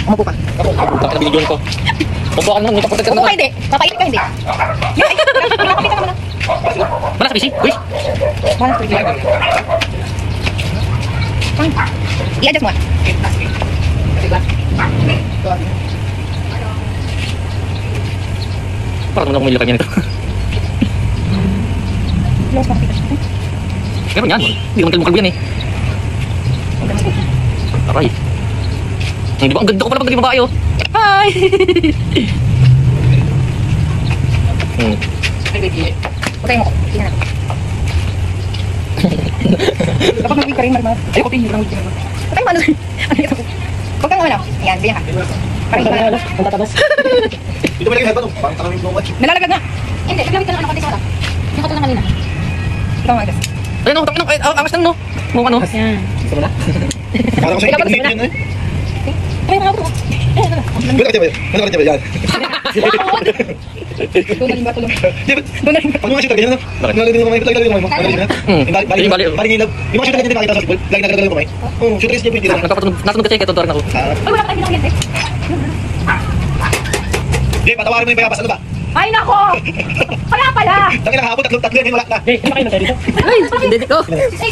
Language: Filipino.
Umupo ka. Bakit nabinigyan ko? Umupo ka naman, nagpapunta ka Umupo naman. ka hindi. Papailit ka hindi. Yun, nakapita ka muna. Wala sa busy? Uy! Wala sa busy. I-adjust mo ah. Parang naman ako may lakad yan ito. Close pa kapita. Meron yan. Hindi naman kalbo-kalbo yan eh. Aray. Di ba? Ang ganda ko pala pag naging babae oh. Hi! Patayin mo ko. Tingnan natin. Kapag nag-wig ka rin, marmar. Ayoko tingin lang wig ka rin. Patayin mo ano? Ano ito? Huwag kang ano. Ayan, ganyan ka. Parang hindi ka. Ang tatabas. Ito ba lang yung headband? Parang takawin mo ako. Nalalaglag na. Hindi, naglamit ka ng ano konti sa wala. Yung katulad ng kanina. Ikaw nga, Gus. Ayun oh, tapos angas lang no. Mukha ano. Yan. Gusto mo na? Parang ko sa'yo, tignan yun eh. Try mo nga bro. Eh, ano na. Wala ka dyan ba? Wala ka dyan ba yan? Doon na rin ba tulong? Di ba? Doon na rin ba? Pag mga shoot ka ganyan, no? Bakit? Nalagay din yung kamay. Lagay din yung kamay mo. Nalagay din na. Baling ilaw. Yung mga shoot ka ganyan nakita sa football. Lagi nalagay yung kamay. Oo, shoot ka ganyan yung kamay. Nasunog kasi kaya tutuwaran ako. Ay, wala ka tayo ginagawa yan. Di, patawarin mo yung bayabas. Ano ba? Ay, nako! Kaya pala! Tangin ang hapon, tatlo yan. Wala na. Hey, ano kayo na tayo dito? Ay, hindi ko. Ay,